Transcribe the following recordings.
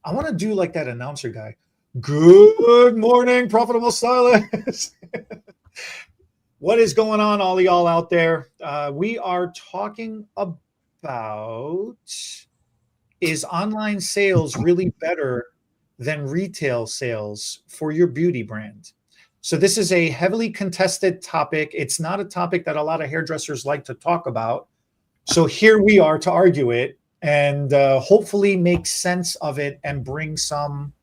I want to do like that announcer guy. Good morning, profitable stylists. What is going on, all y'all out there? We are talking about, is online sales really better than retail sales for your beauty brand? So this is a heavily contested topic. It's not a topic that a lot of hairdressers like to talk about. So here we are to argue it and hopefully make sense of it and bring some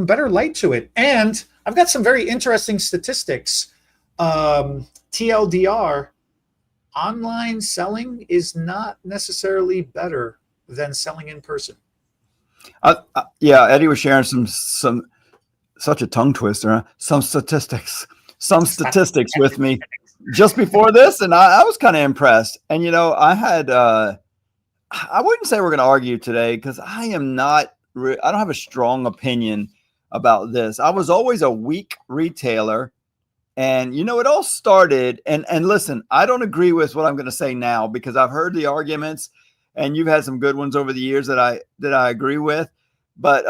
better light to it. And I've got some very interesting statistics. TLDR, online selling is not necessarily better than selling in person. Yeah, Eddie was sharing some such a tongue twister, huh? some statistics with me just before this, and I was kind of impressed. And I had I wouldn't say we're going to argue today because I am not. I don't have a strong opinion about this. I was always a weak retailer. And, it all started, and listen, I don't agree with what I'm going to say now because I've heard the arguments and you've had some good ones over the years that I agree with. But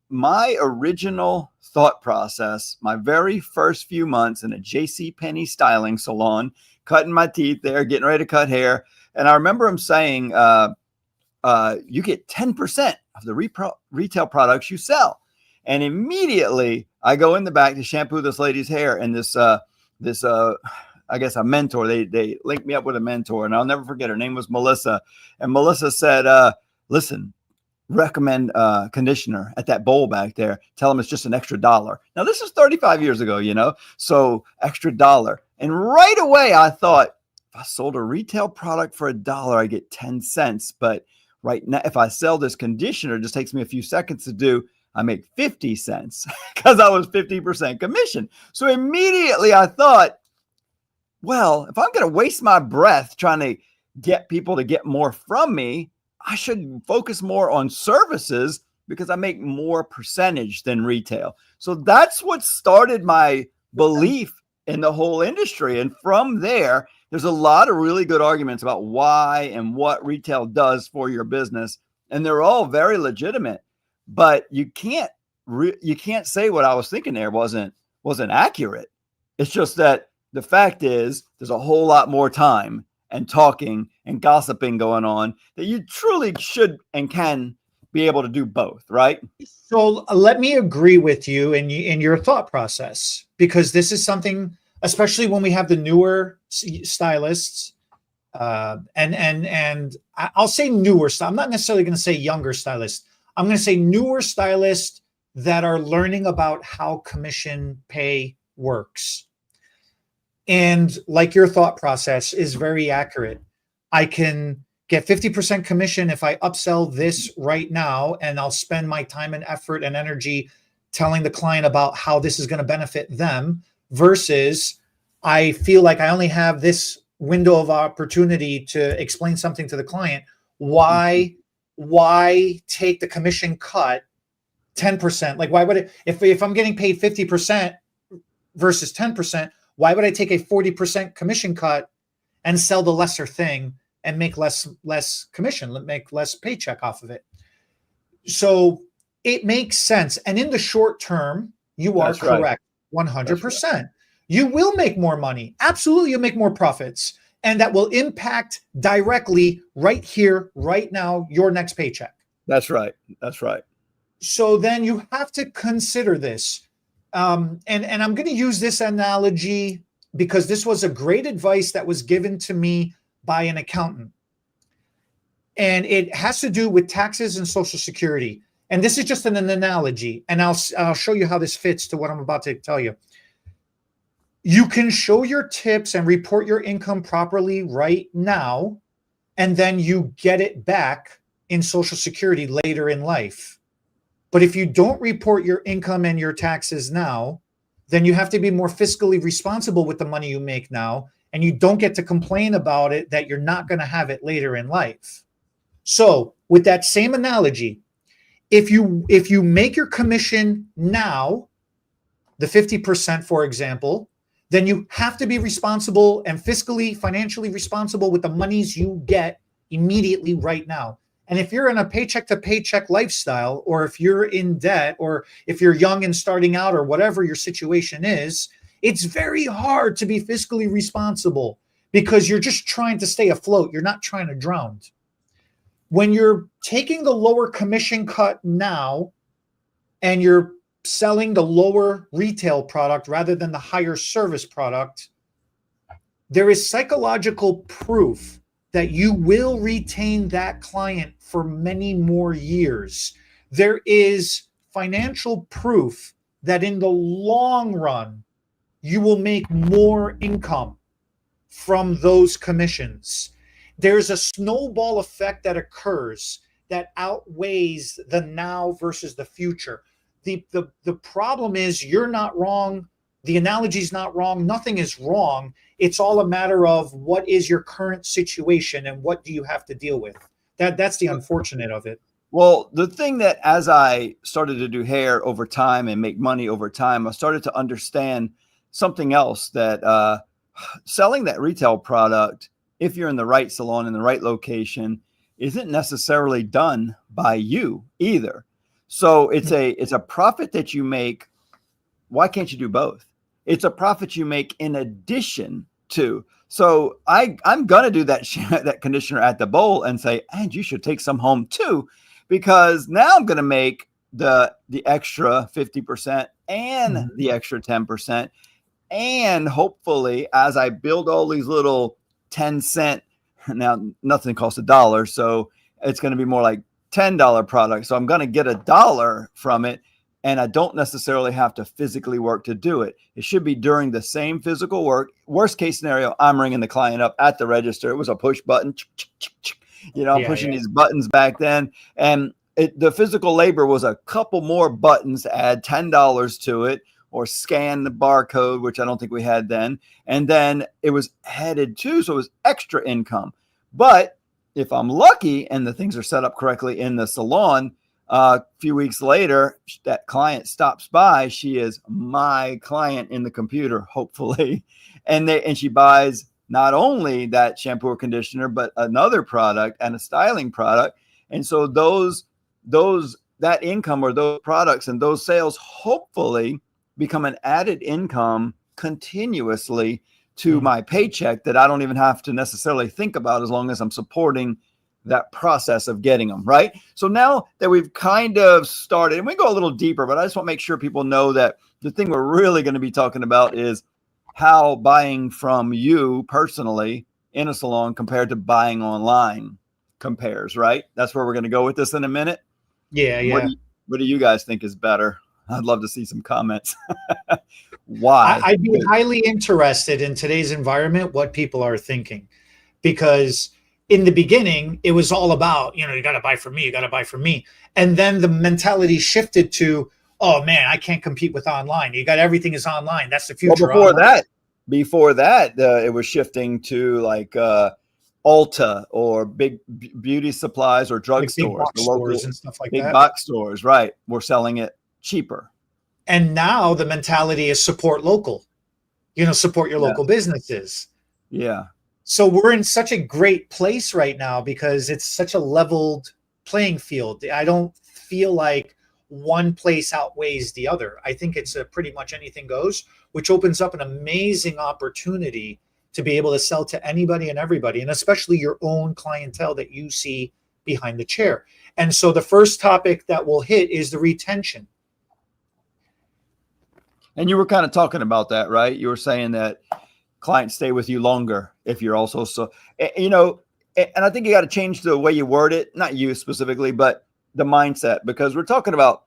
my original thought process, my very first few months in a JCPenney styling salon, cutting my teeth there, getting ready to cut hair. And I remember him saying, you get 10% of the retail products you sell. And immediately I go in the back to shampoo this lady's hair, and this I guess a mentor, they linked me up with a mentor, and I'll never forget, her name was Melissa. And Melissa said, listen, recommend conditioner at that bowl back there. Tell them it's just an extra $1. Now this is 35 years ago, so extra $1. And right away I thought, if I sold a retail product for $1, I get 10 cents. But right now, if I sell this conditioner, it just takes me a few seconds to do, I make 50 cents because I was 50% commission. So immediately I thought, well, if I'm going to waste my breath trying to get people to get more from me, I should focus more on services because I make more percentage than retail. So that's what started my belief in the whole industry. And from there, there's a lot of really good arguments about why and what retail does for your business. And they're all very legitimate. But you can't say what I was thinking there wasn't accurate. It's just that the fact is there's a whole lot more time and talking and gossiping going on that you truly should and can be able to do both, right? So let me agree with you in your thought process, because this is something, especially when we have the newer stylists, and I'll say newer. I'm not necessarily going to say younger stylists. I'm going to say newer stylists that are learning about how commission pay works. And like your thought process is very accurate. I can get 50% commission if I upsell this right now, and I'll spend my time and effort and energy telling the client about how this is going to benefit them, versus I feel like I only have this window of opportunity to explain something to the client. Why take the commission cut 10%? Like, why would it, if I'm getting paid 50% versus 10%, why would I take a 40% commission cut and sell the lesser thing and make less commission, make less paycheck off of it? So it makes sense. And in the short term, you are correct. 100%. You will make more money. Absolutely. You'll make more profits. And that will impact directly right here, right now, your next paycheck. That's right. That's right. So then you have to consider this. And I'm going to use this analogy because this was a great advice that was given to me by an accountant. And it has to do with taxes and Social Security. And this is just an analogy. And I'll show you how this fits to what I'm about to tell you. You can show your tips and report your income properly right now, and then you get it back in Social Security later in life. But if you don't report your income and your taxes now, then you have to be more fiscally responsible with the money you make now, and you don't get to complain about it that you're not going to have it later in life. So with that same analogy, if you make your commission now, the 50%, for example, then you have to be responsible and fiscally, financially responsible with the monies you get immediately right now. And if you're in a paycheck to paycheck lifestyle, or if you're in debt, or if you're young and starting out, or whatever your situation is, it's very hard to be fiscally responsible because you're just trying to stay afloat. You're not trying to drown. When you're taking the lower commission cut now and you're selling the lower retail product rather than the higher service product, there is psychological proof that you will retain that client for many more years. There is financial proof that in the long run, you will make more income from those commissions. There's a snowball effect that occurs that outweighs the now versus the future. The problem is you're not wrong. The analogy is not wrong. Nothing is wrong. It's all a matter of what is your current situation and what do you have to deal with. That's the unfortunate of it. Well, the thing that as I started to do hair over time and make money over time, I started to understand something else, that selling that retail product, if you're in the right salon in the right location, isn't necessarily done by you either. So it's a profit that you make. Why can't you do both? It's a profit you make in addition to. So I'm going to do that conditioner at the bowl and say, and you should take some home too, because now I'm going to make the extra 50% and the extra 10%. And hopefully, as I build all these little 10-cent, now nothing costs $1, so it's going to be more like $10 products. So I'm going to get $1 from it, and I don't necessarily have to physically work to do it. It should be during the same physical work. Worst case scenario, I'm ringing the client up at the register. It was a push button. I'm pushing these buttons back then. And the physical labor was a couple more buttons to add $10 to it, or scan the barcode, which I don't think we had then. And then it was headed to, so it was extra income. But if I'm lucky and the things are set up correctly in the salon, a few weeks later, that client stops by. She is my client in the computer, hopefully. And she buys not only that shampoo or conditioner, but another product and a styling product. And so that income or those products and those sales hopefully become an added income continuously to my paycheck that I don't even have to necessarily think about, as long as I'm supporting that process of getting them, right? So now that we've kind of started, and we go a little deeper, but I just want to make sure people know that the thing we're really going to be talking about is how buying from you personally in a salon compared to buying online compares, right? That's where we're going to go with this in a minute. Yeah. What do you guys think is better? I'd love to see some comments. Why? I'd be highly interested in today's environment, what people are thinking, because in the beginning, it was all about, you got to buy from me, you got to buy from me. And then the mentality shifted to, oh man, I can't compete with online. Everything is online. That's the future. Well, before that, it was shifting to like Ulta or big beauty supplies or drug stores, the local stores and stuff like big that. box stores, right? We're selling it cheaper. And now the mentality is support local, support your local businesses. Yeah. So we're in such a great place right now because it's such a leveled playing field. I don't feel like one place outweighs the other. I think it's pretty much anything goes, which opens up an amazing opportunity to be able to sell to anybody and everybody, and especially your own clientele that you see behind the chair. And so the first topic that we'll hit is the retention. And you were kind of talking about that, right? You were saying that clients stay with you longer if you're also and I think you got to change the way you word it, not you specifically, but the mindset, because we're talking about,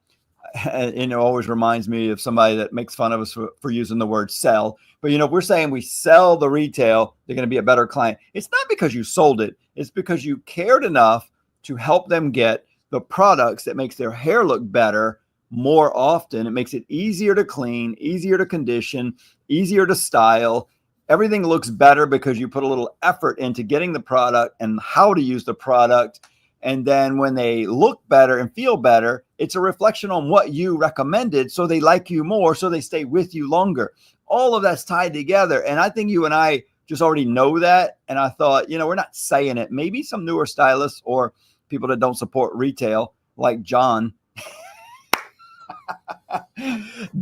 always reminds me of somebody that makes fun of us for using the word sell. But, if we're saying we sell the retail, they're going to be a better client. It's not because you sold it. It's because you cared enough to help them get the products that makes their hair look better more often. It makes it easier to clean, easier to condition, easier to style. Everything looks better because you put a little effort into getting the product and how to use the product. And then when they look better and feel better, it's a reflection on what you recommended. So they like you more, so they stay with you longer. All of that's tied together. And I think you and I just already know that. And I thought, we're not saying it. Maybe some newer stylists or people that don't support retail, like John,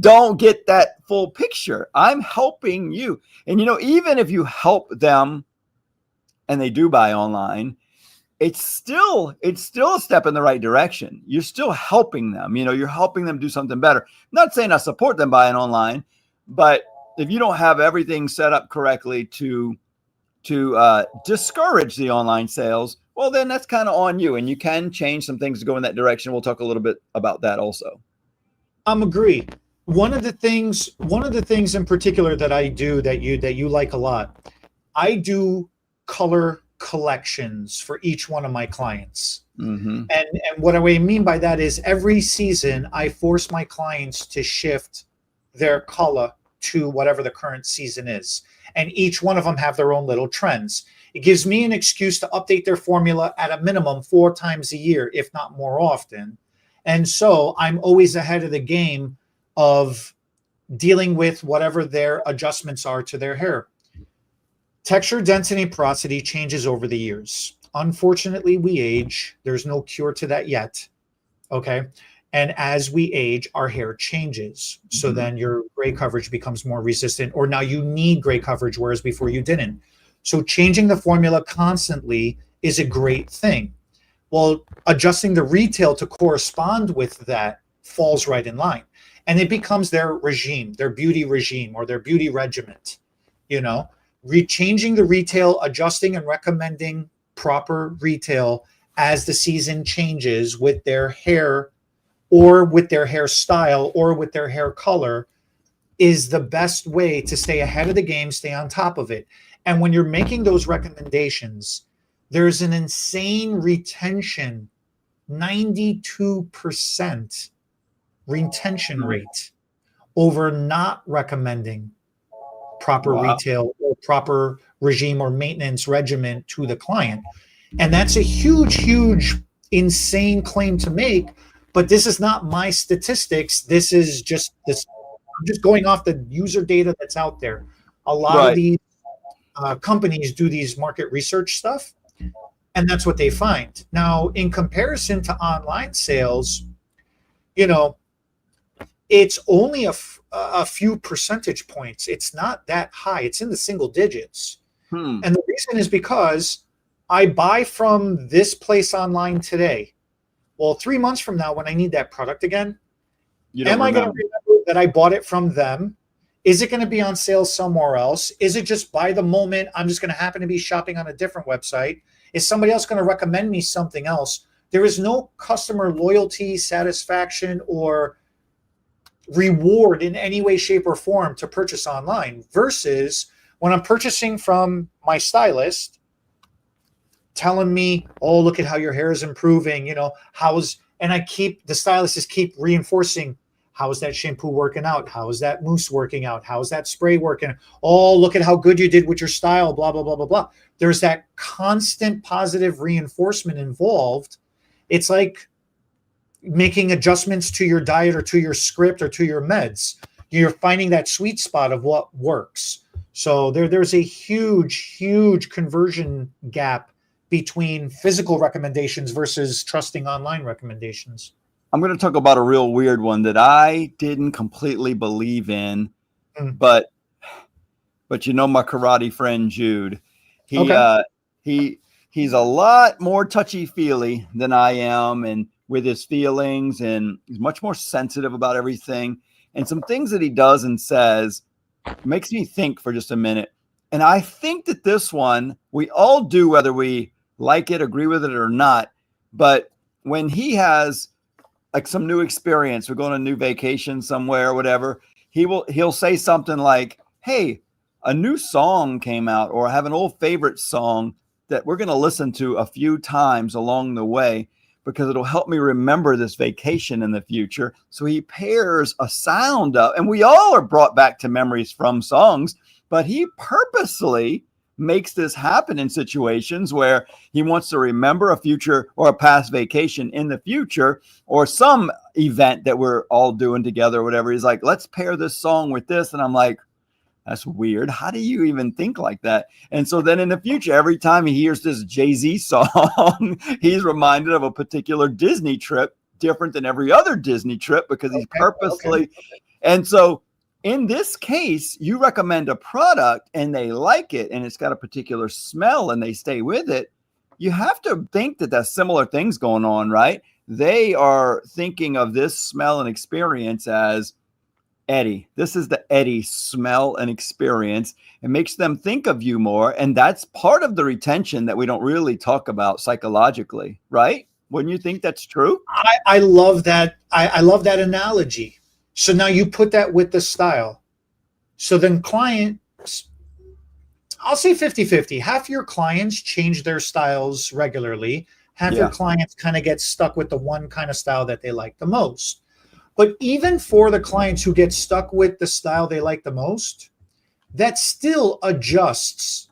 don't get that full picture. I'm helping you. And, even if you help them and they do buy online, it's still a step in the right direction. You're still helping them. You're helping them do something better. I'm not saying I support them buying online, but if you don't have everything set up correctly to discourage the online sales, well, then that's kind of on you, and you can change some things to go in that direction. We'll talk a little bit about that also. Agree. One of the things in particular that I do that you like a lot, I do color collections for each one of my clients. Mm-hmm. And what I mean by that is every season I force my clients to shift their color to whatever the current season is. And each one of them have their own little trends. It gives me an excuse to update their formula at a minimum 4 times a year, if not more often. And so I'm always ahead of the game of dealing with whatever their adjustments are to their hair. Texture, density, and porosity changes over the years. Unfortunately, we age. There's no cure to that yet. Okay. And as we age, our hair changes. So then your gray coverage becomes more resistant, or now you need gray coverage, whereas before you didn't. So changing the formula constantly is a great thing. Well, adjusting the retail to correspond with that falls right in line. And it becomes their regime, their beauty regime, or their beauty regiment. Changing the retail, adjusting and recommending proper retail as the season changes with their hair or with their hairstyle or with their hair color is the best way to stay ahead of the game, stay on top of it. And when you're making those recommendations, there's an insane retention, 92% retention rate over not recommending proper retail or proper regime or maintenance regimen to the client. And that's a huge, insane claim to make. But this is not my statistics. This is just this. I'm just going off the user data that's out there. A lot of these companies do these market research stuff, and that's what they find. Now, in comparison to online sales, it's only a few percentage points. It's not that high. It's in the single digits. And the reason is because I buy from this place online today. Well, 3 months from now, when I need that product again, am I going to remember that I bought it from them? Is it going to be on sale somewhere else? Is it just by the moment I'm just going to happen to be shopping on a different website? Is somebody else going to recommend me something else? There is no customer loyalty, satisfaction, or reward in any way, shape, or form to purchase online versus when I'm purchasing from my stylist, telling me, oh, look at how your hair is improving, the stylists keep reinforcing, how is that shampoo working out? How is that mousse working out? How is that spray working? Oh, look at how good you did with your style, blah, blah, blah, blah, blah. There's that constant positive reinforcement involved. It's like making adjustments to your diet or to your script or to your meds. You're finding that sweet spot of what works. So there's a huge conversion gap between physical recommendations versus trusting online recommendations. I'm going to talk about a real weird one that I didn't completely believe in, but my karate friend Jude, he's a lot more touchy-feely than I am, and with his feelings, and he's much more sensitive about everything. And some things that he does and says makes me think for just a minute. And I think that this one we all do, whether we like it, agree with it or not. But when he has like some new experience, we're going on a new vacation somewhere or whatever, he'll say something like, hey, a new song came out, or I have an old favorite song that we're going to listen to a few times along the way because it'll help me remember this vacation in the future. So he pairs a sound up, and we all are brought back to memories from songs, but he purposely makes this happen in situations where he wants to remember a future or a past vacation in the future, or some event that we're all doing together or whatever. He's like, let's pair this song with this. And I'm like, that's weird. How do you even think like that? And so then in the future, every time he hears this Jay-Z song, he's reminded of a particular Disney trip, different than every other Disney trip, because he's purposely. And so in this case, you recommend a product and they like it and it's got a particular smell and they stay with it. You have to think that there's similar things going on, right? They are thinking of this smell and experience as Eddie. This is the Eddie smell and experience. It makes them think of you more. And that's part of the retention that we don't really talk about psychologically, right? Wouldn't you think that's true? I love that. I love that analogy. So now you put that with the style. So then clients, I'll say 50-50. Half your clients change their styles regularly. Half your clients kind of get stuck with the one kind of style that they like the most. But even for the clients who get stuck with the style they like the most, that still adjusts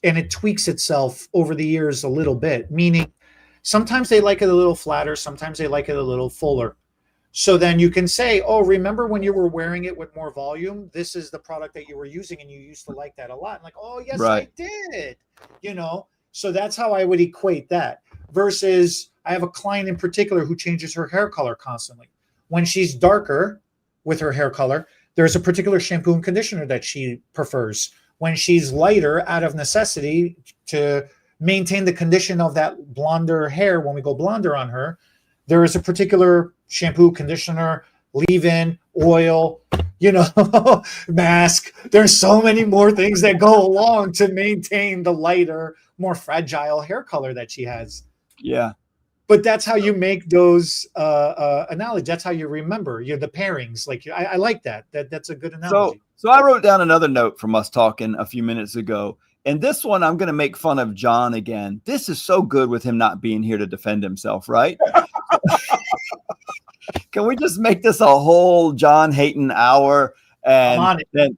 and it tweaks itself over the years a little bit, meaning sometimes they like it a little flatter, sometimes they like it a little fuller. So then you can say, oh, remember when you were wearing it with more volume? This is the product that you were using and you used to like that a lot. And like, oh, yes, I did. You know, so that's how I would equate that. Versus I have a client in particular who changes her hair color constantly. When she's darker with her hair color, there's a particular shampoo and conditioner that she prefers. When she's lighter, out of necessity to maintain the condition of that blonder hair, when we go blonder on her, there is a particular shampoo, conditioner, leave-in, oil, you know, mask. There's so many more things that go along to maintain the lighter, more fragile hair color that she has. Yeah. But that's how you make those analogies. That's how you remember the pairings. Like I like that. That's a good analogy. So I wrote down another note from us talking a few minutes ago. And this one, I'm going to make fun of John again. This is so good with him not being here to defend himself, right? Can we just make this a whole John Hayton hour? And I'm on it. Then,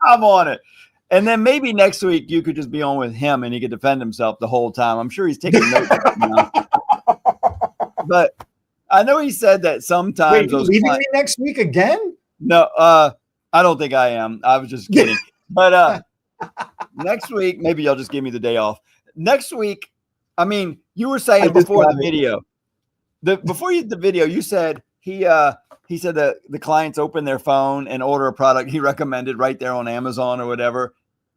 I'm on it. And then maybe next week you could just be on with him and he could defend himself the whole time. I'm sure he's taking notes right now. But I know he said that sometimes. Wait, you leaving me next week again? No, I don't think I am. I was just kidding. But next week, maybe you'll just give me the day off. Next week, I mean, you were saying before the video, you said he said that the clients open their phone and order a product he recommended right there on Amazon or whatever.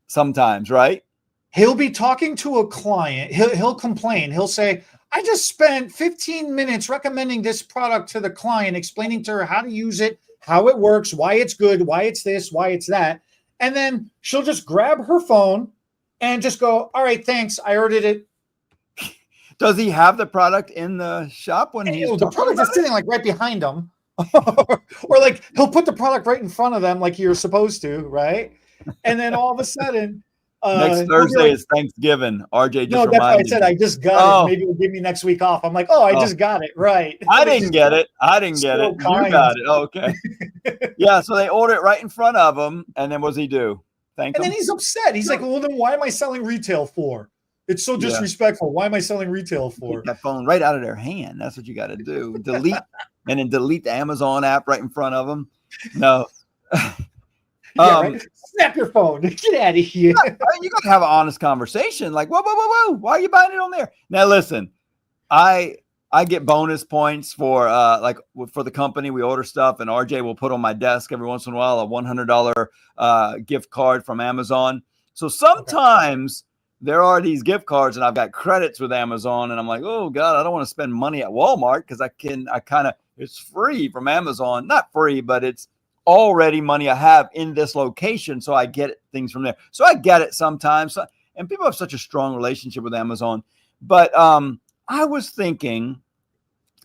Sometimes, right? He'll be talking to a client. He'll complain. He'll say, I just spent 15 minutes recommending this product to the client, explaining to her how to use it, how it works, why it's good, why it's this, why it's that. And then she'll just grab her phone and just go, all right, thanks. I ordered it. Does he have the product in the shop when he's the product is sitting like right behind him? Or like he'll put the product right in front of them like you're supposed to, right? And then all of a sudden next Thursday is Thanksgiving. RJ just that's why I said I just got it. Maybe he'll give me next week off. I'm like, I just got it. Right. I didn't get it. You got it. Okay. Yeah. So they order it right in front of him. And then what does he do? Thank him. And then he's upset. He's like, well, then why am I selling retail for? It's so disrespectful. Why am I selling retail for? Get that phone right out of their hand. That's what you got to do. Delete and then delete the Amazon app right in front of them. No. Right? Snap your phone. Get out of here. You got to have an honest conversation. Like, whoa. Why are you buying it on there? Now, listen, I get bonus points for for the company. We order stuff and RJ will put on my desk every once in a while a $100 gift card from Amazon. So sometimes there are these gift cards and I've got credits with Amazon and I'm like, oh God, I don't want to spend money at Walmart because it's free from Amazon. Not free, but it's already money I have in this location. So I get things from there. So I get it sometimes. And people have such a strong relationship with Amazon. But I was thinking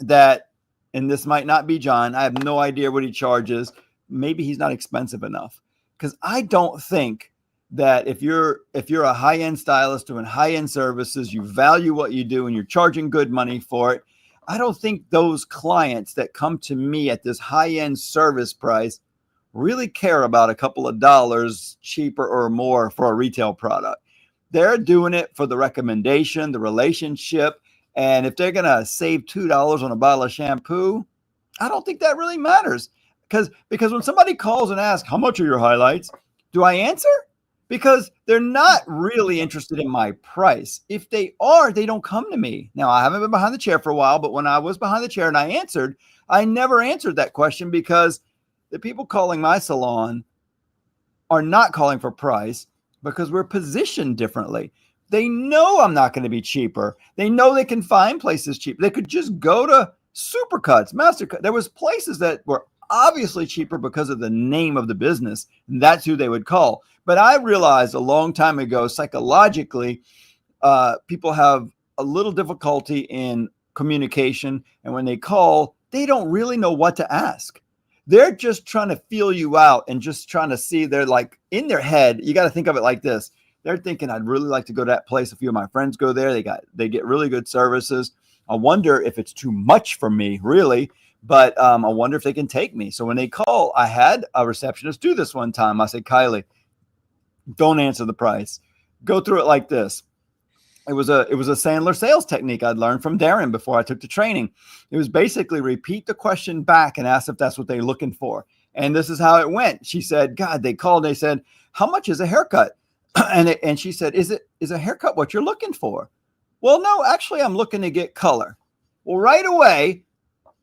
that, and this might not be John, I have no idea what he charges. Maybe he's not expensive enough. Because I don't think that if you're a high-end stylist doing high-end services, you value what you do and you're charging good money for it. I don't think those clients that come to me at this high-end service price really care about a couple of dollars cheaper or more for a retail product. They're doing it for the recommendation, the relationship. And if they're going to save $2 on a bottle of shampoo, I don't think that really matters. Because when somebody calls and asks, how much are your highlights? Do I answer? Because they're not really interested in my price. If they are, they don't come to me. Now, I haven't been behind the chair for a while, but when I was behind the chair and I answered, I never answered that question because the people calling my salon are not calling for price because we're positioned differently. They know I'm not going to be cheaper. They know they can find places cheap. They could just go to Supercuts, Mastercut. There was places that were obviously cheaper because of the name of the business. And that's who they would call. But I realized a long time ago, psychologically, people have a little difficulty in communication. And when they call, they don't really know what to ask. They're just trying to feel you out and just trying to see, they're like in their head. You got to think of it like this. They're thinking, I'd really like to go to that place. A few of my friends go there. They get really good services. I wonder if it's too much for me, really. But I wonder if they can take me. So when they call, I had a receptionist do this one time. I said, Kylie, don't answer the price. Go through it like this. It was a Sandler sales technique I'd learned from Darren before I took the training. It was basically repeat the question back and ask if that's what they're looking for. And this is how it went. She said, God, they called. They said, how much is a haircut? And she said, is a haircut what you're looking for? Well, no, actually, I'm looking to get color. Well, right away,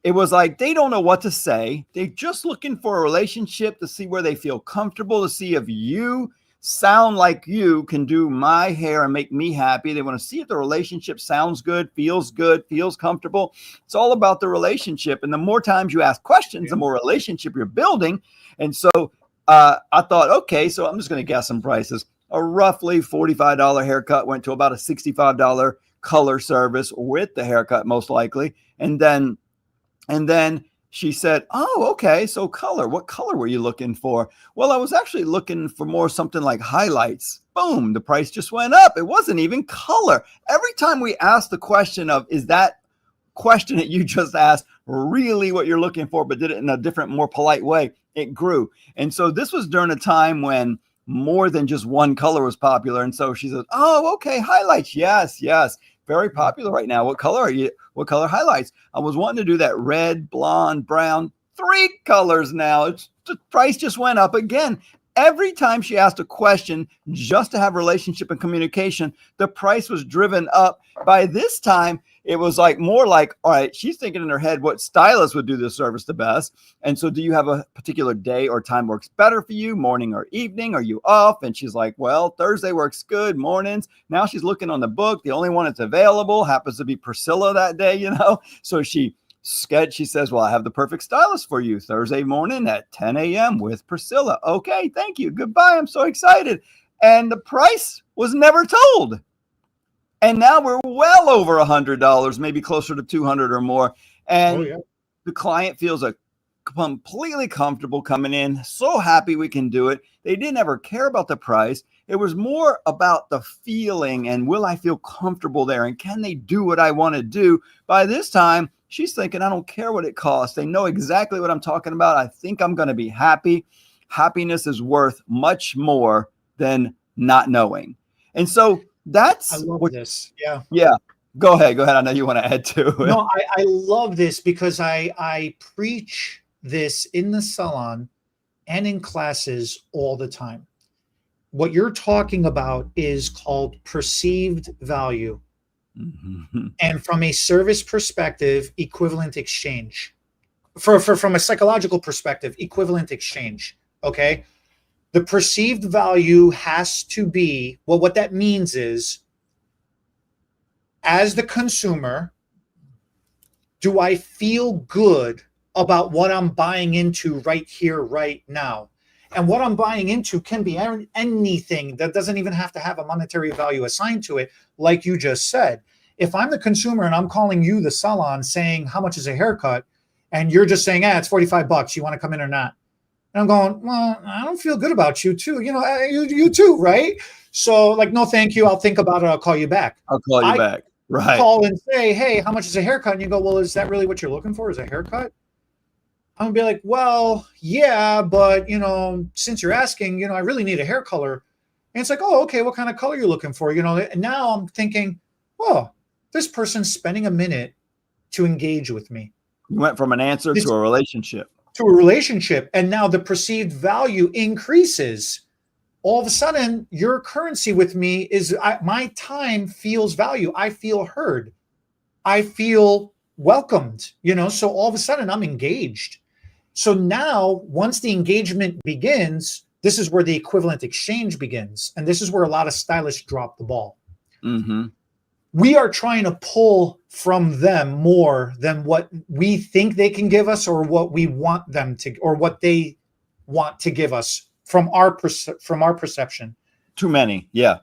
it was like they don't know what to say. They're just looking for a relationship to see where they feel comfortable, to see if you sound like you can do my hair and make me happy. They want to see if the relationship sounds good, feels comfortable. It's all about the relationship. And the more times you ask questions, the more relationship you're building. And so I thought, okay, so I'm just going to guess some prices. A roughly $45 haircut went to about a $65 color service with the haircut, most likely. And then she said, oh, okay. So color, what color were you looking for? Well, I was actually looking for more something like highlights. Boom. The price just went up. It wasn't even color. Every time we asked the question of, is that question that you just asked really what you're looking for, but did it in a different, more polite way, it grew. And so this was during a time when more than just one color was popular. And so she said, oh, okay. Highlights. Yes. Very popular right now. What color are you? What color highlights? I was wanting to do that red, blonde, brown, 3 colors now. The price just went up again. Every time she asked a question just to have relationship and communication, the price was driven up. By this time, it was like more like, all right, she's thinking in her head what stylist would do this service the best. And so do you have a particular day or time works better for you, morning or evening? Are you off? And she's like, well, Thursday works good, mornings. Now she's looking on the book. The only one that's available happens to be Priscilla that day, So she says, well, I have the perfect stylist for you Thursday morning at 10 a.m. with Priscilla. Okay, thank you. Goodbye. I'm so excited. And the price was never told. And now we're well over $100, maybe closer to $200 or more. And the client feels completely comfortable coming in, so happy we can do it. They didn't ever care about the price. It was more about the feeling and will I feel comfortable there? And can they do what I want to do? By this time, she's thinking, I don't care what it costs. They know exactly what I'm talking about. I think I'm going to be happy. Happiness is worth much more than not knowing. And so I love this. Yeah. Go ahead. I know you want to add to it. No, I love this because I preach this in the salon and in classes all the time. What you're talking about is called perceived value. Mm-hmm. And from a service perspective, equivalent exchange. From a psychological perspective, equivalent exchange. Okay. The perceived value has to be, well, what that means is, as the consumer, do I feel good about what I'm buying into right here, right now? And what I'm buying into can be anything that doesn't even have to have a monetary value assigned to it, like you just said. If I'm the consumer and I'm calling you, the salon, saying, how much is a haircut? And you're just saying, it's $45. You want to come in or not? And I'm going, well, I don't feel good about you too. You too, right? So like, no, thank you. I'll think about it. I'll call you back. I'll call you back. Right. Call and say, hey, how much is a haircut? And you go, well, is that really what you're looking for? Is a haircut? I'm gonna be like, well, yeah, but since you're asking, I really need a hair color. And it's like, oh, okay, what kind of color are you looking for? And now I'm thinking, well, this person's spending a minute to engage with me. You went from an answer to a relationship. And now the perceived value increases all of a sudden your currency with me is my time feels value. I feel heard. I feel welcomed, so all of a sudden I'm engaged. So now once the engagement begins, this is where the equivalent exchange begins. And this is where a lot of stylists drop the ball. Mm-hmm. We are trying to pull from them more than what we think they can give us, or what we want them to, or what they want to give us from our perception. Too many. Yeah.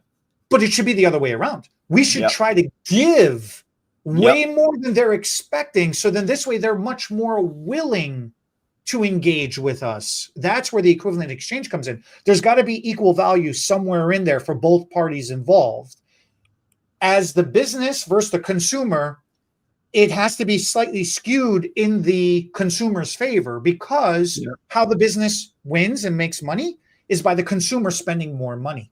But it should be the other way around. We should try to give way more than they're expecting. So then this way they're much more willing to engage with us. That's where the equivalent exchange comes in. There's got to be equal value somewhere in there for both parties involved. As the business versus the consumer, it has to be slightly skewed in the consumer's favor, because how the business wins and makes money is by the consumer spending more money.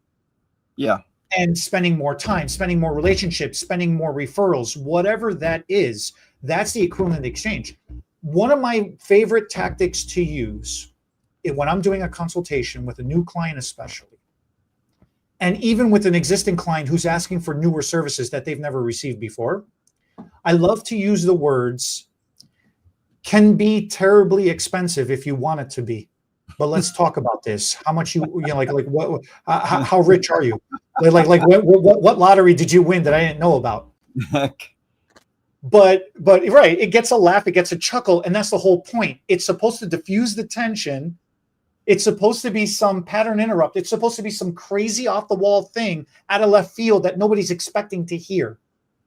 Yeah. And spending more time, spending more relationships, spending more referrals, whatever that is, that's the equivalent exchange. One of my favorite tactics to use when I'm doing a consultation with a new client, especially, and even with an existing client who's asking for newer services that they've never received before, I love to use the words, can be terribly expensive if you want it to be. But let's talk about this. How much what? How rich are you? What lottery did you win that I didn't know about? But right, it gets a laugh, it gets a chuckle, and that's the whole point. It's supposed to diffuse the tension. It's supposed to be some pattern interrupt. It's supposed to be some crazy off the wall thing out of left field that nobody's expecting to hear.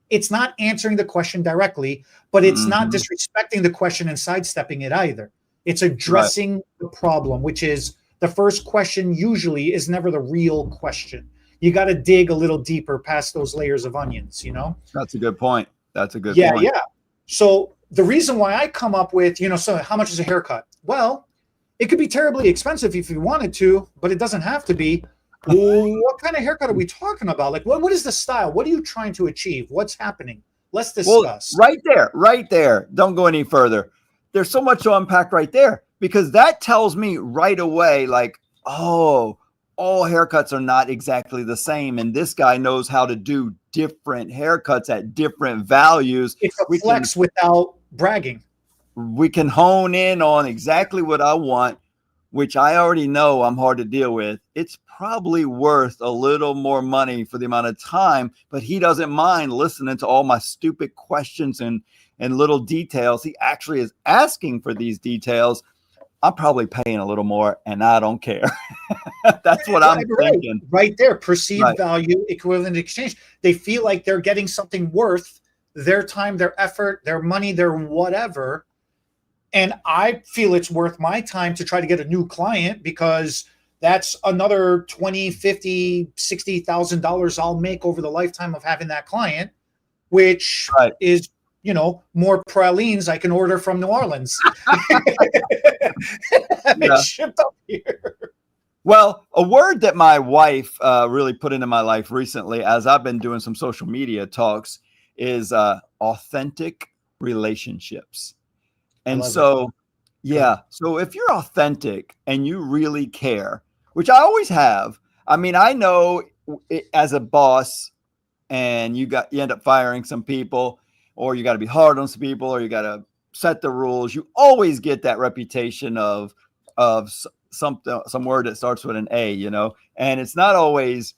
It's not answering the question directly, but it's not disrespecting the question and sidestepping it either. It's addressing the problem, which is the first question usually is never the real question. You got to dig a little deeper past those layers of onions, That's a good point. That's a good point. Yeah. So the reason why I come up with, so how much is a haircut? Well, it could be terribly expensive if you wanted to, but it doesn't have to be. What kind of haircut are we talking about? Like, what is the style? What are you trying to achieve? What's happening? Let's discuss. Well, right there. Don't go any further. There's so much to unpack right there, because that tells me right away, like, oh, all haircuts are not exactly the same. And this guy knows how to do different haircuts at different values. It's a flex without bragging. We can hone in on exactly what I want, which I already know I'm hard to deal with. It's probably worth a little more money for the amount of time, but he doesn't mind listening to all my stupid questions and little details. He actually is asking for these details. I'm probably paying a little more and I don't care. That's what I'm thinking. Right there. Perceived value, equivalent exchange. They feel like they're getting something worth their time, their effort, their money, their whatever. And I feel it's worth my time to try to get a new client, because that's another $20,000, $50,000, $60,000 I'll make over the lifetime of having that client, which is, more pralines I can order from New Orleans. Shipped up here. Well, a word that my wife really put into my life recently, as I've been doing some social media talks, is authentic relationships. And so, so if you're authentic and you really care, which I always have, I mean, I know as a boss, and you end up firing some people, or you got to be hard on some people, or you got to set the rules. You always get that reputation of some word that starts with an A, and it's not always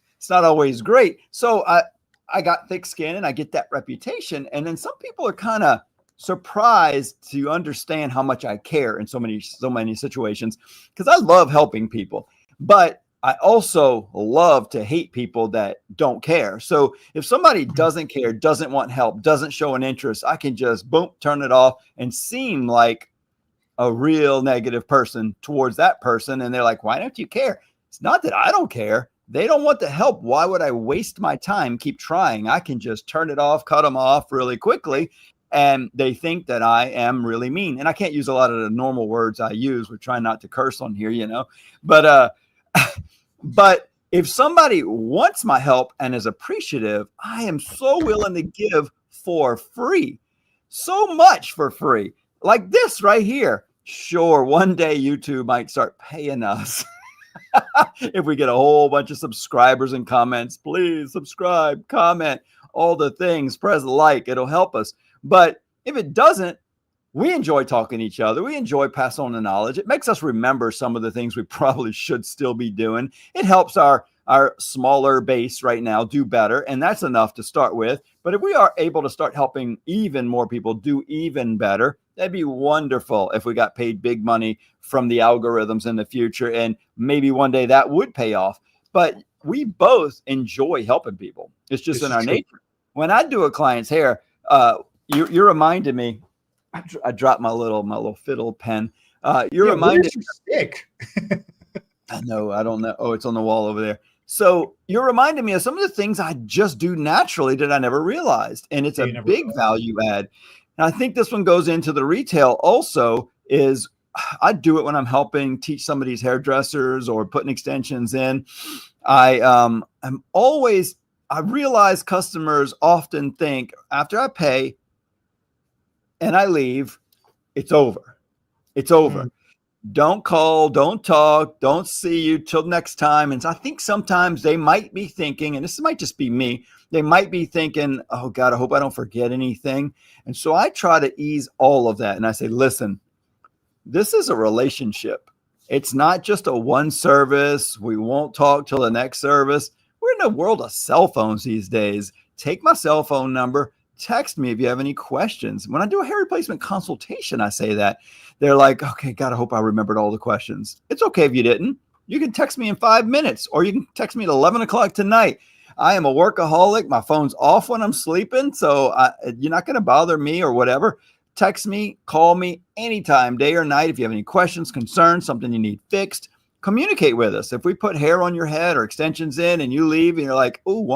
great. So I got thick skin and I get that reputation. And then some people are kind of surprised to understand how much I care in so many situations, because I love helping people, but I also love to hate people that don't care. So if somebody doesn't care, doesn't want help, doesn't show an interest, I can just boom, turn it off and seem like a real negative person towards that person. And they're like, why don't you care? It's not that I don't care. They don't want the help. Why would I waste my time? Keep trying. I can just turn it off, cut them off really quickly. And they think that I am really mean. And I can't use a lot of the normal words I use. We're trying not to curse on here, but if somebody wants my help and is appreciative, I am so willing to give for free, so much for free, like this right here. Sure, one day YouTube might start paying us If we get a whole bunch of subscribers and comments, please subscribe, comment, all the things, press like, it'll help us. But if it doesn't, we enjoy talking to each other. We enjoy passing on the knowledge. It makes us remember some of the things we probably should still be doing. It helps our smaller base right now do better. And that's enough to start with. But if we are able to start helping even more people do even better, that'd be wonderful if we got paid big money from the algorithms in the future. And maybe one day that would pay off. But we both enjoy helping people. It's just in our nature. When I do a client's hair, you're reminding me, I dropped my little fiddle pen. You're reminded. Stick. I know. I don't know. Oh, it's on the wall over there. So you're reminding me of some of the things I just do naturally that I never realized. And it's a big value add. And I think this one goes into the retail also is I do it when I'm helping teach some of these hairdressers or putting extensions in. I realize customers often think after I pay and I leave, it's over. It's over. Don't call, don't talk, don't see you till next time. And I think sometimes they might be thinking, and this might just be me, they might be thinking, oh God, I hope I don't forget anything. And so I try to ease all of that. And I say, listen, this is a relationship. It's not just a one service. We won't talk till the next service. We're in a world of cell phones these days. Take my cell phone number. Text me if you have any questions. When I do a hair replacement consultation, I say that. They're like, okay, God, I hope I remembered all the questions. It's okay if you didn't. You can text me in 5 minutes, or you can text me at 11 o'clock tonight. I am a workaholic. My phone's off when I'm sleeping, so you're not going to bother me or whatever. Text me, call me anytime, day or night. If you have any questions, concerns, something you need fixed, communicate with us. If we put hair on your head or extensions in and you leave and you're like, oh,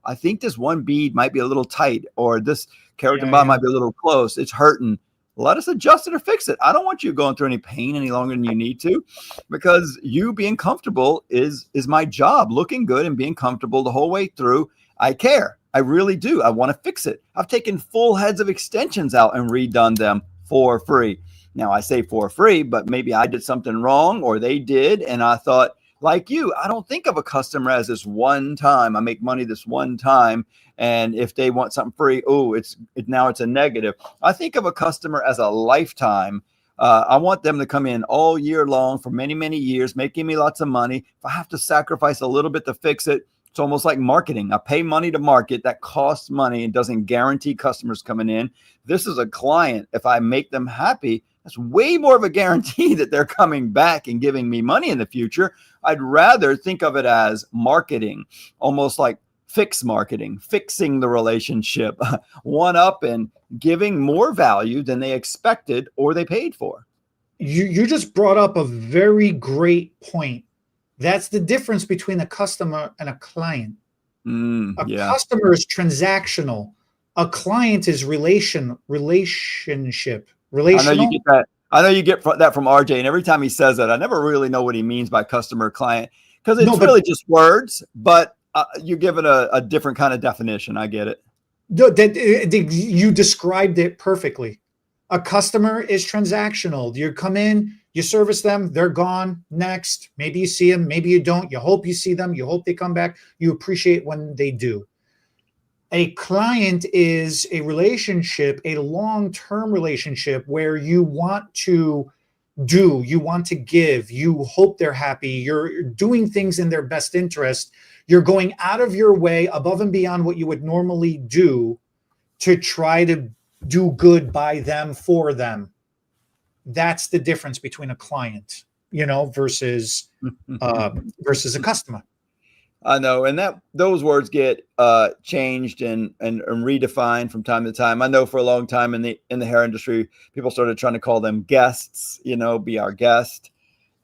I think this one bead might be a little tight, or this keratin bond might be a little close. It's hurting. Let us adjust it or fix it. I don't want you going through any pain any longer than you need to, because you being comfortable is my job. Looking good and being comfortable the whole way through. I care. I really do. I want to fix it. I've taken full heads of extensions out and redone them for free. Now I say for free, but maybe I did something wrong or they did. And I thought, like you, I don't think of a customer as this one time. I make money this one time. And if they want something free, now it's a negative. I think of a customer as a lifetime. I want them to come in all year long for many, many years, making me lots of money. If I have to sacrifice a little bit to fix it, it's almost like marketing. I pay money to market. That costs money and doesn't guarantee customers coming in. This is a client. If I make them happy, that's way more of a guarantee that they're coming back and giving me money in the future. I'd rather think of it as marketing, almost like fix marketing, fixing the relationship, one up and giving more value than they expected or they paid for. You just brought up a very great point. That's the difference between a customer and a client. A customer is transactional. A client is relationship. Relational. I know you get that. I know you get that from RJ, and every time he says that, I never really know what he means by customer client, because it's really just words, but you give it a different kind of definition. I get it. You described it perfectly. A customer is transactional. You come in, you service them, they're gone. Next, maybe you see them, maybe you don't. You hope you see them. You hope they come back. You appreciate when they do. A client is a relationship, a long-term relationship where you want to you want to give, you hope they're happy, you're doing things in their best interest. You're going out of your way above and beyond what you would normally do to try to do good by them, for them. That's the difference between a client, versus a customer. I know, and those words get changed and redefined from time to time. I know for a long time in the hair industry, people started trying to call them guests. Be our guest,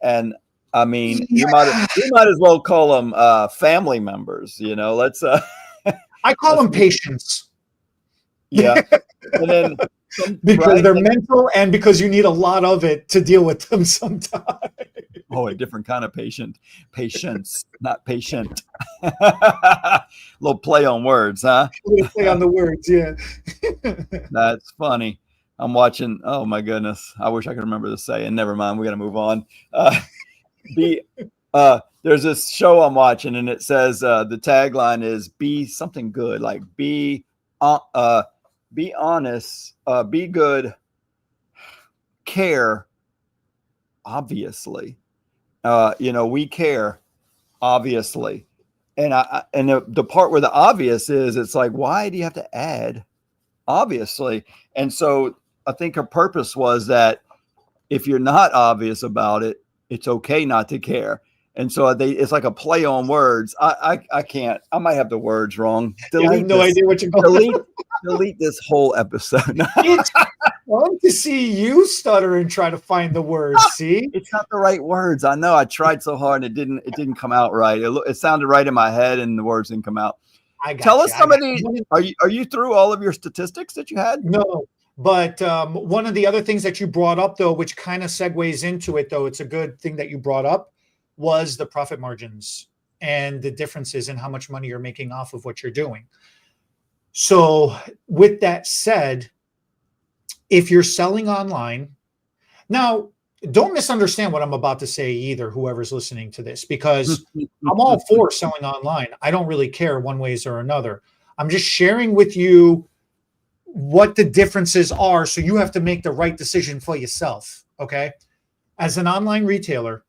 and I mean, you might as well call them family members. Let's. I call them patients. Yeah, and then because they're mental, and because you need a lot of it to deal with them sometimes. Oh, a different kind of patience, not patient. Little play on words, huh? Little play on the words, yeah. That's funny. I'm watching. Oh my goodness! I wish I could remember the saying. Never mind. We got to move on. There's this show I'm watching, and it says the tagline is "Be something good," like be honest, be good, care, obviously. We care, obviously, and the part where the obvious is, it's like, why do you have to add obviously? And so I think her purpose was that if you're not obvious about it, it's okay not to care. And so it's like a play on words. I can't. I might have the words wrong. Yeah, I have no idea what you're going. Delete this whole episode. It's fun to see you stutter and try to find the words. See, it's not the right words. I know. I tried so hard, and it didn't come out right. It sounded right in my head, and the words didn't come out. Tell us some of these. Are you through all of your statistics that you had? No. But one of the other things that you brought up, though, which kind of segues into it, though, it's a good thing that you brought up, was the profit margins and the differences in how much money you're making off of what you're doing. So with that said, if you're selling online, now don't misunderstand what I'm about to say either, whoever's listening to this, because I'm all for selling online. I don't really care one way or another. I'm just sharing with you what the differences are, so you have to make the right decision for yourself. Okay, as an online retailer,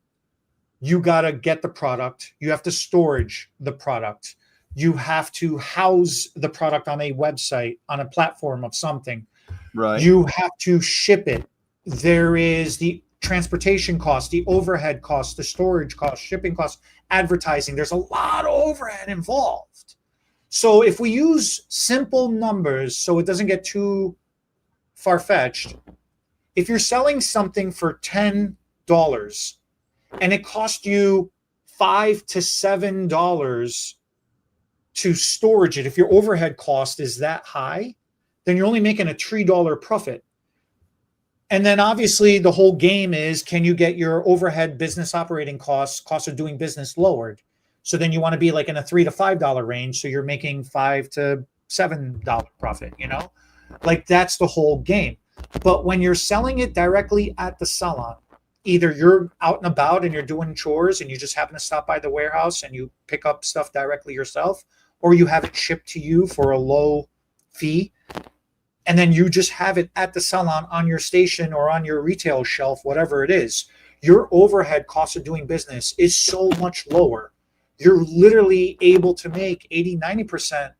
you got to get the product, you have to storage the product, you have to house the product on a website, on a platform of something, right? You have to ship it. There is the transportation cost, the overhead cost, the storage cost, shipping cost, advertising. There's a lot of overhead involved. So if we use simple numbers so it doesn't get too far-fetched, if you're selling something for $10 and it costs you $5 to $7 to storage it, if your overhead cost is that high, then you're only making a $3 profit. And then obviously the whole game is, can you get your overhead business operating cost of doing business lowered? So then you want to be like in a $3 to $5 range. So you're making $5 to $7 profit, like that's the whole game. But when you're selling it directly at the salon, either you're out and about and you're doing chores and you just happen to stop by the warehouse and you pick up stuff directly yourself, or you have it shipped to you for a low fee, and then you just have it at the salon on your station or on your retail shelf, whatever it is, your overhead cost of doing business is so much lower. You're literally able to make 80, 90%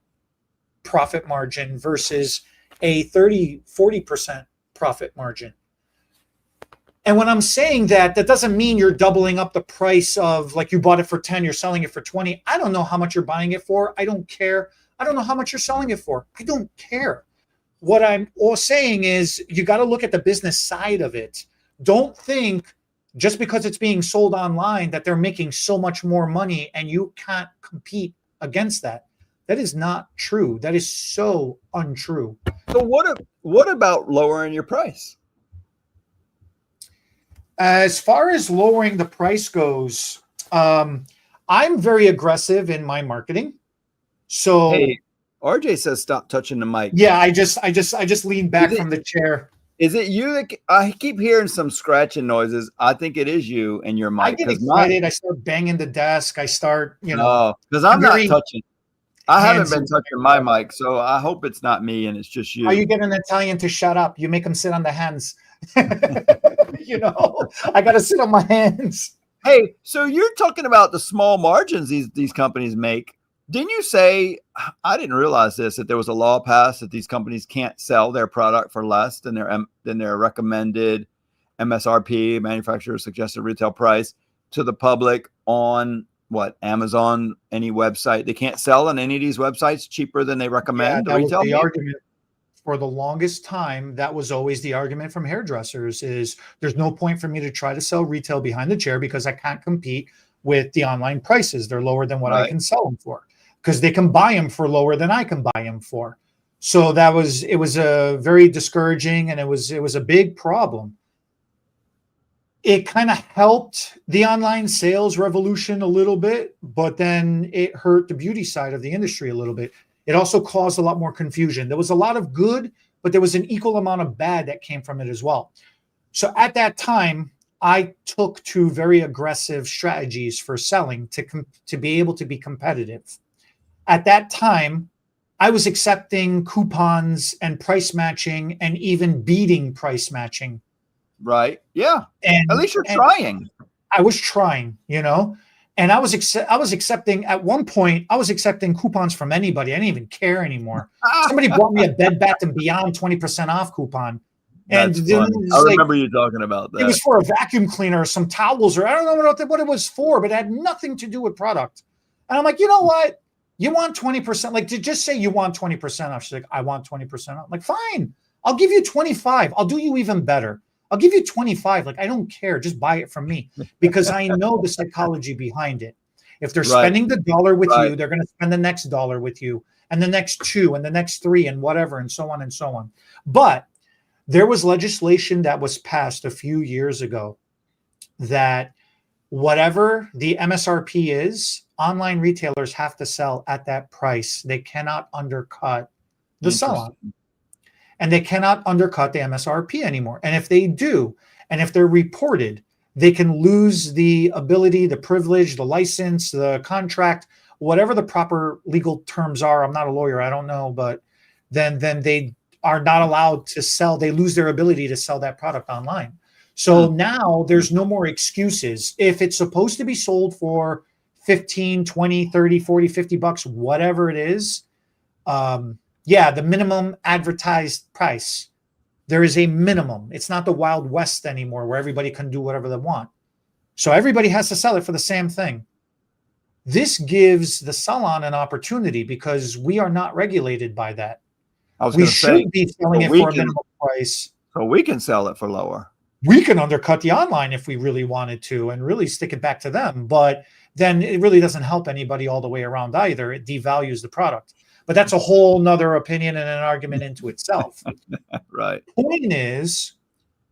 profit margin versus a 30, 40% profit margin. And when I'm saying that doesn't mean you're doubling up the price of, like, you bought it for 10, you're selling it for 20. I don't know how much you're buying it for. I don't care. I don't know how much you're selling it for. I don't care. What I'm all saying is you got to look at the business side of it. Don't think just because it's being sold online that they're making so much more money and you can't compete against that. That is not true. That is so untrue. So what about lowering your price? As far as lowering the price goes, I'm very aggressive in my marketing. So hey, RJ says stop touching the mic. Yeah, I just leaned back from the chair. Is it you that I keep hearing some scratching noises? I think it is you and your mic. I get excited. I start banging the desk. I start, because I'm not touching. I haven't been touching my mic, so I hope it's not me and it's just you. How you get an Italian to shut up? You make them sit on the hands. I got to sit on my hands. Hey, so you're talking about the small margins these companies make. Didn't you say, I didn't realize this, that there was a law passed that these companies can't sell their product for less than their recommended MSRP, manufacturer suggested retail price, to the public on Amazon, any website? They can't sell on any of these websites cheaper than they recommend. Yeah, that was the argument for the longest time. That was always the argument from hairdressers, is there's no point for me to try to sell retail behind the chair because I can't compete with the online prices. They're lower than what I can sell them for, because they can buy them for lower than I can buy them for. So it was a very discouraging, and it was a big problem. It kind of helped the online sales revolution a little bit, but then it hurt the beauty side of the industry a little bit. It also caused a lot more confusion. There was a lot of good, but there was an equal amount of bad that came from it as well. So at that time, I took to very aggressive strategies for selling to be able to be competitive. At that time, I was accepting coupons and price matching and even beating price matching. Right. Yeah. And, At least you're and trying. I was trying, and I was accepting at one point, I was accepting coupons from anybody. I didn't even care anymore. Somebody brought me a Bed Bath & Beyond 20% off coupon. That's funny. I remember you talking about that. It was for a vacuum cleaner or some towels, or I don't know what it was for, but it had nothing to do with product. And I'm like, you know what? You want 20%? Like, to just say you want 20% off. She's like, I want 20% off. I'm like, fine. I'll give you 25. I'll do you even better. I'll give you 25. Like, I don't care. Just buy it from me, because I know the psychology behind it. If they're spending the dollar with you, they're going to spend the next dollar with you, and the next two, and the next three, and whatever, and so on and so on. But there was legislation that was passed a few years ago that whatever the MSRP is, online retailers have to sell at that price. They cannot undercut the Salon, and they cannot undercut the MSRP anymore. And if they do, and if they're reported, they can lose the ability, the privilege, the license, the contract, whatever the proper legal terms are. I'm not a lawyer. I don't know, but then they are not allowed to sell. They lose their ability to sell that product online. So now there's no more excuses. If it's supposed to be sold for 15, 20, 30, 40, 50 bucks, whatever it is, the minimum advertised price, there is a minimum. It's not the Wild West anymore where everybody can do whatever they want. So everybody has to sell it for the same thing. This gives the Salon an opportunity because we are not regulated by that. We should be selling it for a minimum price. So we can sell it for lower. We can undercut the online if we really wanted to and really stick it back to them. But then it really doesn't help anybody all the way around either. It devalues the product. But that's a whole nother opinion and an argument into itself. Right. Point is,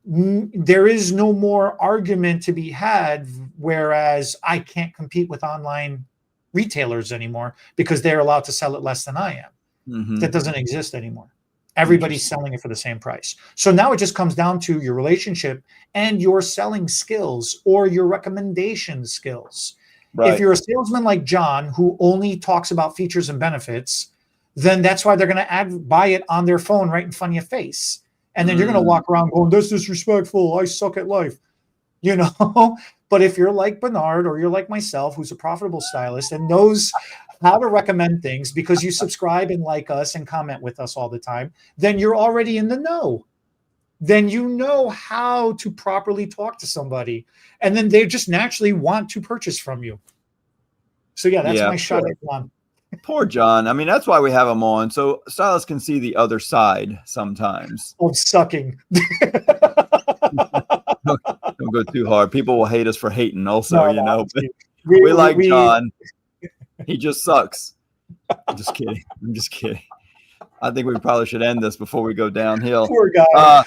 there is no more argument to be had, whereas I can't compete with online retailers anymore because they're allowed to sell it less than I am. Mm-hmm. That doesn't exist anymore. Everybody's selling it for the same price. So now it just comes down to your relationship and your selling skills or your recommendation skills. Right. If you're a salesman like John, who only talks about features and benefits, then that's why they're going to buy it on their phone right in front of your face. And then you're going to walk around going, "That's disrespectful. I suck at life." But if you're like Bernard or you're like myself, who's a profitable stylist and knows how to recommend things because you subscribe and like us and comment with us all the time, then you're already in the know. Then you know how to properly talk to somebody. And then they just naturally want to purchase from you. So that's my shot at John. Poor John. I mean, that's why we have him on. So stylists can see the other side sometimes. Of sucking. Don't go too hard. People will hate us for hating also, We like John. He just sucks. I'm just kidding. I think we probably should end this before we go downhill. Poor guy. I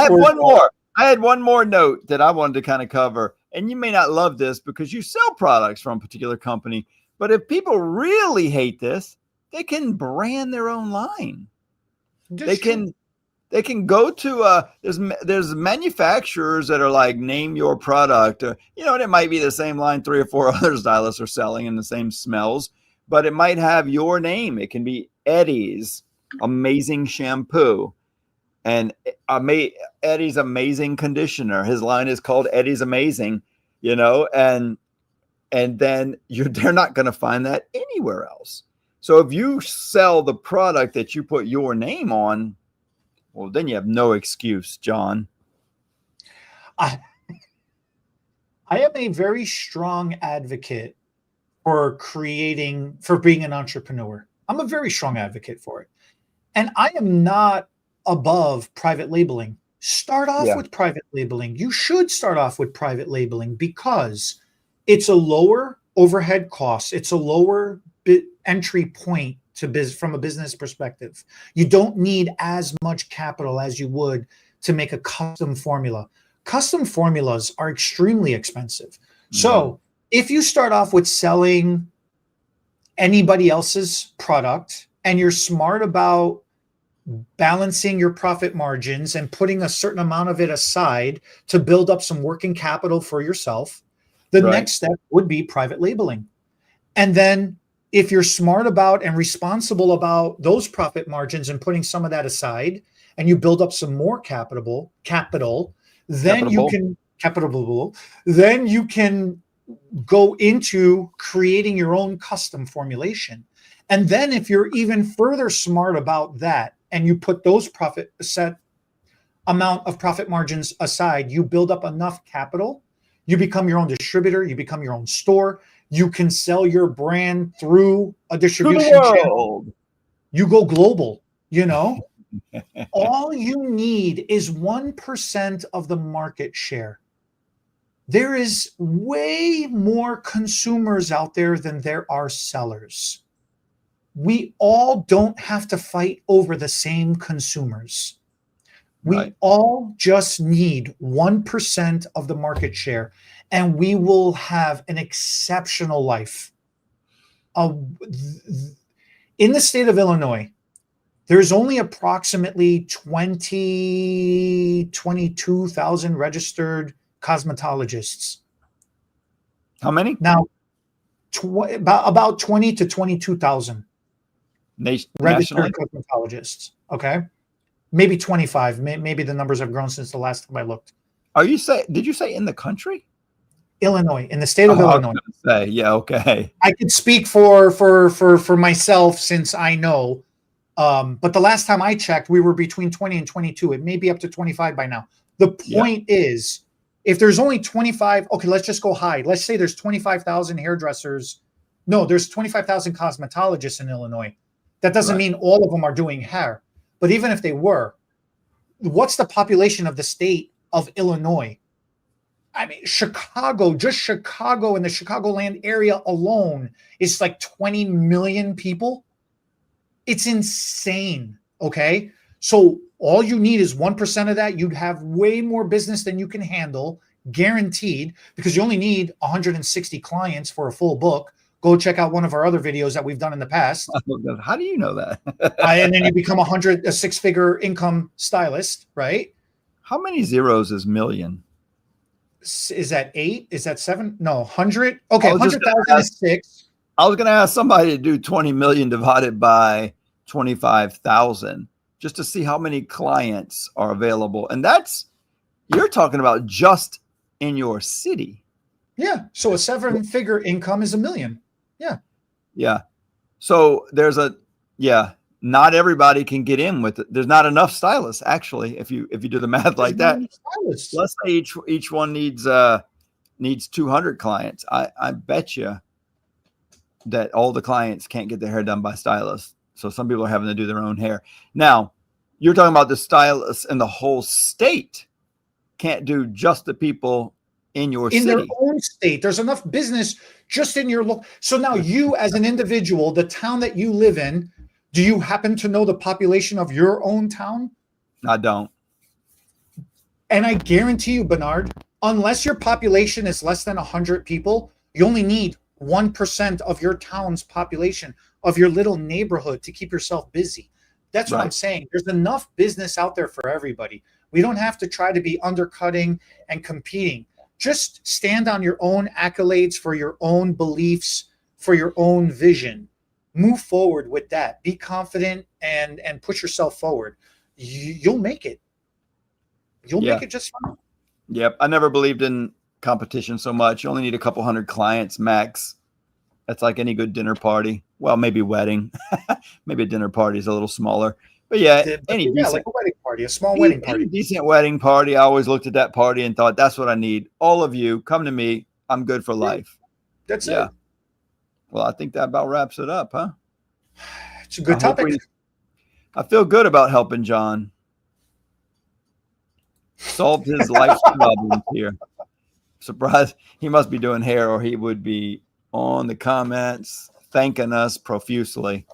had one more. I had one more note that I wanted to kind of cover. And you may not love this because you sell products from a particular company. But if people really hate this, they can brand their own line. They can go to there's manufacturers that are like, name your product. And it might be the same line 3 or 4 other stylists are selling and the same smells, but it might have your name. It can be Eddie's amazing shampoo and Eddie's amazing conditioner. His line is called Eddie's Amazing, and then they're not going to find that anywhere else. So if you sell the product that you put your name on, well, then you have no excuse, John. I am a very strong advocate for being an entrepreneur. I'm a very strong advocate for it. And I am not above private labeling. Start off with private labeling. You should start off with private labeling because it's a lower overhead cost. It's a lower entry point from a business perspective. You don't need as much capital as you would to make a custom formula. Custom formulas are extremely expensive. Mm-hmm. So if you start off with selling anybody else's product and you're smart about balancing your profit margins and putting a certain amount of it aside to build up some working capital for yourself. The Right. next step would be private labeling. And then if you're smart about and responsible about those profit margins and putting some of that aside, and you build up some more capital, then you can go into creating your own custom formulation. And then if you're even further smart about that and you put those set amount of profit margins aside, you build up enough capital, you become your own distributor, you become your own store, you can sell your brand through a distribution channel. You go global, you know. All you need is 1% of the market share. There is way more consumers out there than there are sellers. We all don't have to fight over the same consumers. We all just need 1% of the market share, and we will have an exceptional life. In the state of Illinois, there's only approximately 22,000 registered cosmetologists. How many? Now, about 20 to 22,000 registered cosmetologists. Okay. Maybe 25. Maybe the numbers have grown since the last time I looked. Did you say in the country? Illinois, in the state of Illinois. Yeah, okay. I could speak for myself since I know. But the last time I checked, we were between 20 and 22. It may be up to 25 by now. The point is, if there's only 25, okay, let's just go high. Let's say there's 25,000 hairdressers. No, there's 25,000 cosmetologists in Illinois. That doesn't mean all of them are doing hair. But even if they were, what's the population of the state of Illinois? I mean, just Chicago and the Chicagoland area alone is like 20 million people. It's insane. Okay. So all you need is 1% of that. You'd have way more business than you can handle, guaranteed, because you only need 160 clients for a full book. Go check out one of our other videos that we've done in the past. How do you know that? And then you become a six-figure income stylist, right? How many zeros is million? Is that 8? Is that 7? No, 100. Okay, 100,000 is 6. I was going to ask somebody to do 20 million divided by 25,000 just to see how many clients are available. And you're talking about just in your city. Yeah. So a 7-figure income is $1 million. Yeah. Yeah. So not everybody can get in with it. There's not enough stylists, actually, if you do the math like that. Let's say each one needs 200 clients. I bet you that all the clients can't get their hair done by stylists. So some people are having to do their own hair. Now, you're talking about the stylists in the whole state can't do just the people in your city. In their own state. There's enough business just in your look. So now you as an individual, the town that you live in, do you happen to know the population of your own town? I don't. And I guarantee you, Bernard, unless your population is less than 100 people, you only need 1% of your town's population, of your little neighborhood, to keep yourself busy. That's what I'm saying. There's enough business out there for everybody. We don't have to try to be undercutting and competing. Just stand on your own accolades, for your own beliefs, for your own vision. Move forward with that. Be confident and push yourself forward. You'll make it. You'll make it just fine. Yep. I never believed in competition so much. You only need a couple hundred clients max. That's like any good dinner party. Well, maybe wedding. Maybe a dinner party is a little smaller. But like a wedding party, a small wedding party. Any decent wedding party. I always looked at that party and thought, that's what I need. All of you, come to me. I'm good for life. That's it. Well, I think that about wraps it up, huh? It's a good topic. I feel good about helping John. Solved his life problems here. Surprised he must be doing hair, or he would be on the comments thanking us profusely.